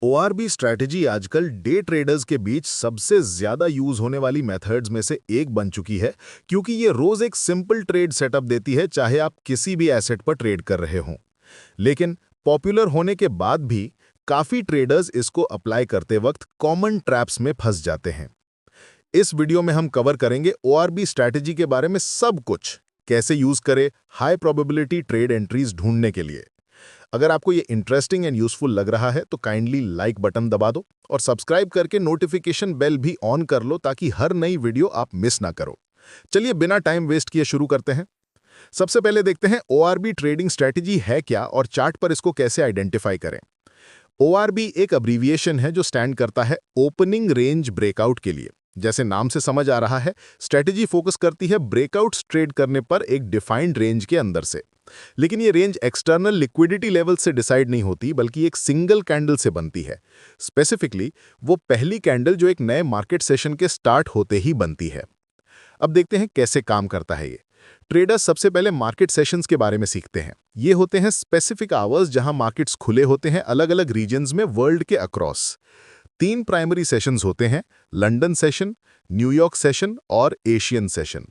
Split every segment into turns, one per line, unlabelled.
ओआरबी strategy आजकल day traders के बीच सबसे ज्यादा यूज होने वाली मेथड्स में से एक बन चुकी है, क्योंकि ये रोज एक सिंपल ट्रेड सेटअप देती है, चाहे आप किसी भी एसेट पर ट्रेड कर रहे हों। लेकिन पॉपुलर होने के बाद भी काफी ट्रेडर्स इसको अप्लाई करते वक्त कॉमन ट्रैप्स में फंस जाते हैं। इस वीडियो में हम कवर करेंगे ओआरबी स्ट्रैटेजी के बारे में सब कुछ, कैसे यूज करें हाई प्रोबेबिलिटी ट्रेड एंट्रीज ढूंढने के लिए। अगर आपको ये इंटरेस्टिंग एंड यूजफुल लग रहा है तो काइंडली लाइक बटन दबा दो और सब्सक्राइब करके नोटिफिकेशन बेल भी ऑन कर लो, ताकि हर नई वीडियो आप मिस ना करो। चलिए बिना टाइम वेस्ट किए शुरू करते हैं। सबसे पहले देखते हैं ओआरबी ट्रेडिंग स्ट्रैटेजी है क्या और चार्ट पर इसको कैसे आइडेंटिफाई करें। ओआरबी एक अब्रीविएशन है जो स्टैंड करता है ओपनिंग रेंज ब्रेकआउट के लिए। जैसे नाम से समझ आ रहा है, स्ट्रैटेजी फोकस करती है ब्रेकआउट्स ट्रेड करने पर एक डिफाइंड रेंज के अंदर से। लेकिन ये रेंज एक्सटर्नल लिक्विडिटी लेवल से डिसाइड नहीं होती, बल्कि एक सिंगल कैंडल से बनती है। स्पेसिफिकली वो पहली कैंडल जो एक नए मार्केट सेशन के स्टार्ट होते ही बनती है। अब देखते हैं कैसे काम करता है ये। ट्रेडर्स सबसे पहले मार्केट सेशंस के बारे में सीखते हैं। ये होते हैं स्पेसिफिक आवर्स जहां मार्केट्स खुले होते हैं अलग अलग रीजन्स में वर्ल्ड के अक्रॉस। 3 प्राइमरी सेशंस होते हैं, लंदन सेशन, न्यूयॉर्क सेशन और एशियन सेशन।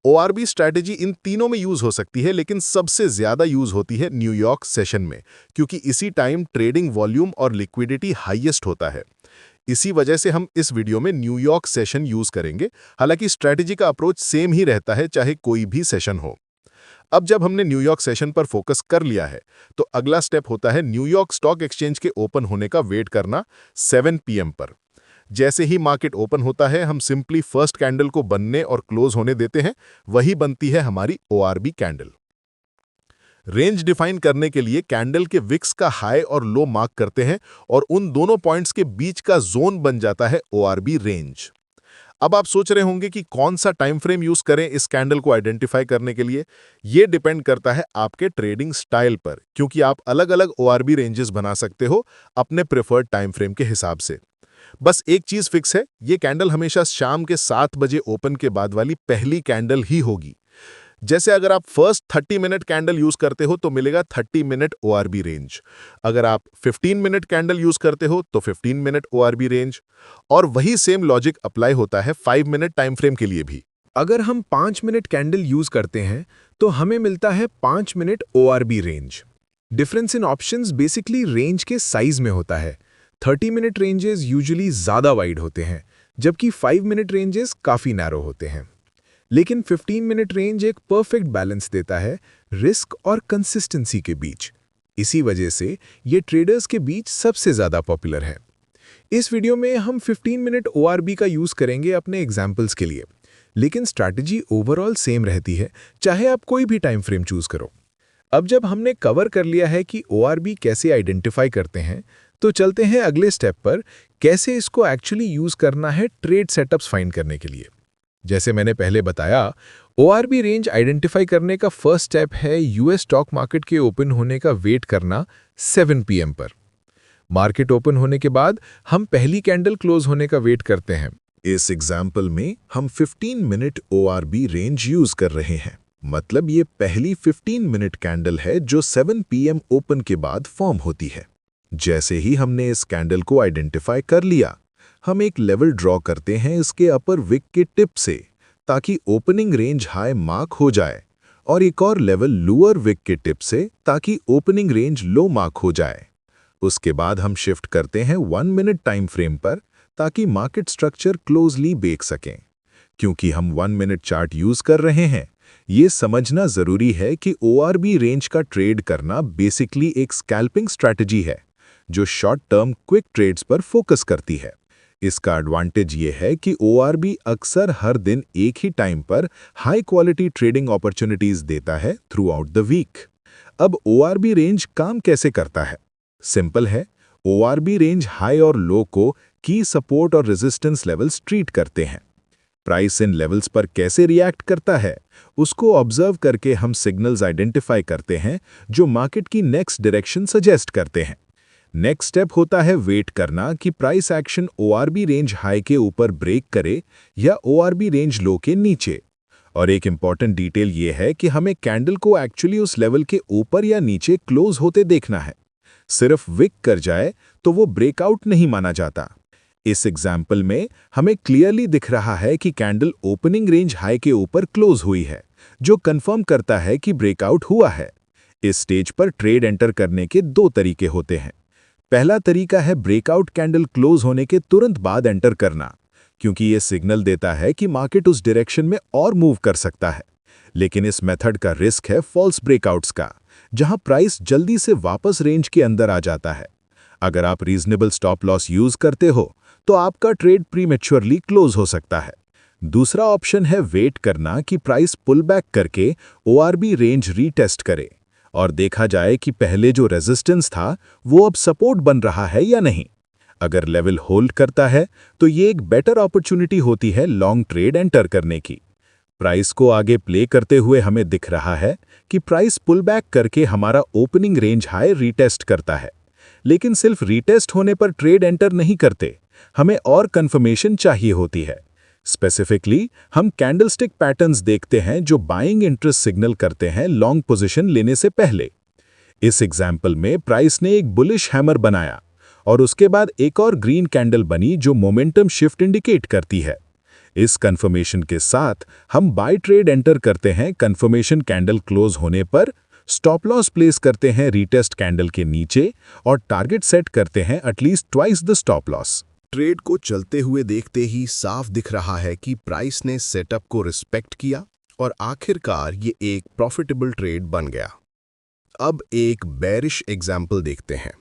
ओआरबी स्ट्रैटेजी इन तीनों में यूज हो सकती है, लेकिन सबसे ज्यादा यूज होती है न्यूयॉर्क सेशन में, क्योंकि इसी टाइम ट्रेडिंग वॉल्यूम और लिक्विडिटी हाईएस्ट होता है। इसी वजह से हम इस वीडियो में न्यूयॉर्क सेशन यूज करेंगे। हालांकि स्ट्रैटेजी का अप्रोच सेम ही रहता है, चाहे कोई भी सेशन हो। अब जब हमने न्यूयॉर्क सेशन पर फोकस कर लिया है, तो अगला स्टेप होता है न्यूयॉर्क स्टॉक एक्सचेंज के ओपन होने का वेट करना 7 PM पर। जैसे ही मार्केट ओपन होता है, हम सिंपली फर्स्ट कैंडल को बनने और क्लोज होने देते हैं। वही बनती है हमारी ओआरबी कैंडल। रेंज डिफाइन करने के लिए कैंडल के विक्स का हाई और लो मार्क करते हैं और उन दोनों पॉइंट्स के बीच का जोन बन जाता है ओआरबी रेंज। अब आप सोच रहे होंगे कि कौन सा टाइम फ्रेम यूज करें इस कैंडल को आइडेंटिफाई करने के लिए। यह डिपेंड करता है आपके ट्रेडिंग स्टाइल पर, क्योंकि आप अलग-अलग ओआरबी रेंजेस बना सकते हो अपने प्रेफर्ड टाइम फ्रेम के हिसाब से। बस एक चीज फिक्स है, ये कैंडल हमेशा शाम के 7 बजे ओपन के बाद वाली पहली कैंडल ही होगी। जैसे अगर आप फर्स्ट 30 मिनट कैंडल यूज करते हो तो मिलेगा 30 मिनट ओआरबी रेंज। अगर आप 15 मिनट कैंडल यूज करते हो तो 15 मिनट ओआरबी रेंज। और वही सेम लॉजिक अप्लाई होता है 5 मिनट टाइम फ्रेम के लिए भी।
अगर हम 5 मिनट कैंडल यूज करते हैं तो हमें मिलता है 5 minute ओआरबी range. Difference in options basically range के साइज में होता है। 30 मिनट रेंजेस यूजुअली ज़्यादा वाइड होते हैं, जबकि 5 मिनट रेंजेस काफ़ी नैरो होते हैं। लेकिन 15 मिनट रेंज एक परफेक्ट बैलेंस देता है रिस्क और कंसिस्टेंसी के बीच। इसी वजह से ये ट्रेडर्स के बीच सबसे ज़्यादा पॉपुलर है। इस वीडियो में हम 15 मिनट ओआरबी का यूज़ करेंगे अपने एग्जाम्पल्स के लिए, लेकिन स्ट्रैटेजी ओवरऑल सेम रहती है, चाहे आप कोई भी टाइम फ्रेम चूज़ करो। अब जब हमने कवर कर लिया है कि ओआरबी कैसे आइडेंटिफाई करते हैं, तो चलते हैं अगले स्टेप पर, कैसे इसको एक्चुअली यूज़ करना है ट्रेड सेटअप्स फाइंड करने के लिए। जैसे मैंने पहले बताया, ओआरबी रेंज आइडेंटिफाई करने का फर्स्ट स्टेप है यूएस स्टॉक मार्केट के ओपन होने का वेट करना 7 PM पर। मार्केट ओपन होने के बाद हम पहली कैंडल क्लोज होने का वेट करते हैं।
इस एग्जाम्पल में हम 15 मिनट ओआरबी रेंज यूज कर रहे हैं, मतलब ये पहली 15 मिनट कैंडल है जो 7 PM ओपन के बाद फॉर्म होती है। जैसे ही हमने इस कैंडल को आइडेंटिफाई कर लिया, हम एक लेवल ड्रॉ करते हैं इसके अपर विक के टिप से, ताकि ओपनिंग रेंज हाई मार्क हो जाए, और एक और लेवल लोअर विक के टिप से, ताकि ओपनिंग रेंज लो मार्क हो जाए। उसके बाद हम शिफ्ट करते हैं 1 मिनट टाइम फ्रेम पर, ताकि मार्केट स्ट्रक्चर क्लोजली देख सकें। क्योंकि हम 1 मिनट चार्ट यूज कर रहे हैं, ये समझना जरूरी है कि ओआरबी रेंज का ट्रेड करना बेसिकली एक स्कैल्पिंग स्ट्रैटेजी है, जो शॉर्ट टर्म क्विक ट्रेड्स पर फोकस करती है। इसका एडवांटेज ये है कि ओआरबी अक्सर हर दिन एक ही टाइम पर हाई क्वालिटी ट्रेडिंग अपॉर्चुनिटीज देता है थ्रू आउट द वीक। अब ओआरबी रेंज काम कैसे करता है? सिंपल है, ओआरबी रेंज हाई और लो को की सपोर्ट और रेजिस्टेंस लेवल्स ट्रीट करते हैं। प्राइस इन लेवल्स पर कैसे रिएक्ट करता है, उसको ऑब्जर्व करके हम सिग्नल्स आइडेंटिफाई करते हैं जो मार्केट की नेक्स्ट डायरेक्शन सजेस्ट करते हैं। नेक्स्ट स्टेप होता है वेट करना कि प्राइस एक्शन ओआरबी रेंज हाई के ऊपर ब्रेक करे या ओआरबी रेंज लो के नीचे। और एक इंपॉर्टेंट डिटेल ये है कि हमें कैंडल को एक्चुअली उस लेवल के ऊपर या नीचे क्लोज होते देखना है।
सिर्फ विक कर जाए तो वो ब्रेकआउट नहीं माना जाता। इस एग्जाम्पल में हमें क्लियरली दिख रहा है कि कैंडल ओपनिंग रेंज हाई के ऊपर क्लोज हुई है, जो कंफर्म करता है कि ब्रेकआउट हुआ है। इस स्टेज पर ट्रेड एंटर करने के दो तरीके होते हैं। पहला तरीका है ब्रेकआउट कैंडल क्लोज होने के तुरंत बाद एंटर करना, क्योंकि ये सिग्नल देता है कि मार्केट उस डायरेक्शन में और मूव कर सकता है। लेकिन इस मेथड का रिस्क है फॉल्स ब्रेकआउट्स का, जहां प्राइस जल्दी से वापस रेंज के अंदर आ जाता है। अगर आप रीजनेबल स्टॉप लॉस यूज करते हो तो आपका ट्रेड प्रीमेच्योरली क्लोज हो सकता है। दूसरा ऑप्शन है वेट करना कि प्राइस पुल बैक करके ओआरबी रेंज रीटेस्ट करे और देखा जाए कि पहले जो रेजिस्टेंस था वो अब सपोर्ट बन रहा है या नहीं। अगर लेवल होल्ड करता है तो ये एक बेटर अपॉर्चुनिटी होती है लॉन्ग ट्रेड एंटर करने की। प्राइस को आगे प्ले करते हुए हमें दिख रहा है कि प्राइस पुल बैक करके हमारा ओपनिंग रेंज हाई रीटेस्ट करता है। लेकिन सिर्फ रीटेस्ट होने पर ट्रेड एंटर नहीं करते, हमें और कंफर्मेशन चाहिए होती है। स्पेसिफिकली हम कैंडलस्टिक पैटर्न्स देखते हैं जो बाइंग इंटरेस्ट सिग्नल करते हैं लॉन्ग पोजीशन लेने से पहले। इस एग्जाम्पल में प्राइस ने एक बुलिश हैमर बनाया और उसके बाद एक और ग्रीन कैंडल बनी जो मोमेंटम शिफ्ट इंडिकेट करती है। इस कंफर्मेशन के साथ हम बाय ट्रेड एंटर करते हैं। कंफर्मेशन कैंडल क्लोज होने पर स्टॉप लॉस प्लेस करते हैं रीटेस्ट कैंडल के नीचे और टारगेट सेट करते हैं at least twice the stop loss.
Trade को चलते हुए देखते ही साफ दिख रहा है कि प्राइस ने सेटअप को रिस्पेक्ट किया और आखिरकार ये एक प्रॉफिटेबल ट्रेड बन गया। अब एक बेरिश एग्जाम्पल देखते हैं।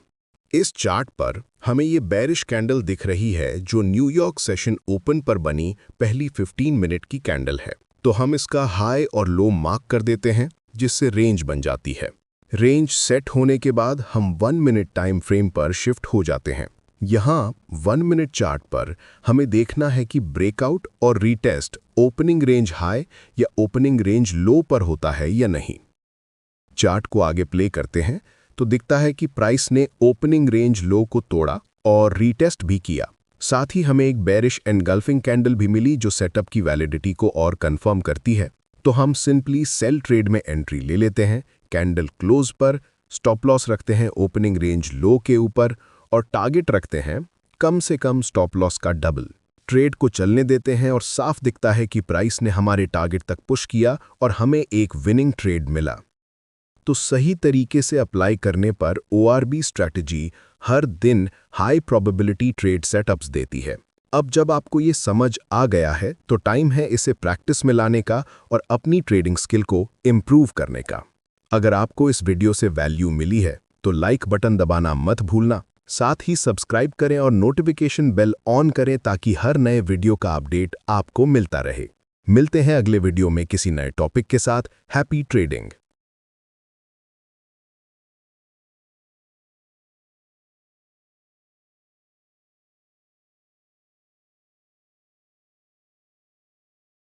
इस चार्ट पर हमें ये बेरिश कैंडल दिख रही है जो न्यूयॉर्क सेशन ओपन पर बनी पहली 15 मिनट की कैंडल है। तो हम इसका हाई और लो मार्क कर देते हैं, जिससे रेंज बन जाती है। रेंज सेट होने के बाद हम 1 मिनट टाइम फ्रेम पर शिफ्ट हो जाते हैं। यहाँ 1 मिनट चार्ट पर हमें देखना है कि ब्रेकआउट और रीटेस्ट ओपनिंग रेंज हाई या ओपनिंग रेंज लो पर होता है या नहीं। चार्ट को आगे प्ले करते हैं तो दिखता है कि प्राइस ने ओपनिंग रेंज लो को तोड़ा और रीटेस्ट भी किया। साथ ही हमें एक बेरिश एनगल्फिंग कैंडल भी मिली जो सेटअप की वैलिडिटी को और कंफर्म करती है। तो हम सिंपली सेल ट्रेड में एंट्री ले लेते हैं। कैंडल क्लोज पर स्टॉप लॉस रखते हैं ओपनिंग रेंज लो के ऊपर और टारगेट रखते हैं कम से कम स्टॉप लॉस का डबल। ट्रेड को चलने देते हैं और साफ दिखता है कि प्राइस ने हमारे टारगेट तक पुश किया और हमें एक विनिंग ट्रेड मिला। तो सही तरीके से अप्लाई करने पर ओआरबी स्ट्रैटेजी हर दिन हाई प्रोबेबिलिटी ट्रेड सेटअप्स देती है। अब जब आपको ये समझ आ गया है तो टाइम है इसे प्रैक्टिस में लाने का और अपनी ट्रेडिंग स्किल को इम्प्रूव करने का। अगर आपको इस वीडियो से वैल्यू मिली है तो लाइक बटन दबाना मत भूलना। साथ ही सब्सक्राइब करें और नोटिफिकेशन बेल ऑन करें ताकि हर नए वीडियो का अपडेट आपको मिलता रहे। मिलते हैं अगले वीडियो में किसी नए टॉपिक के साथ। Happy trading.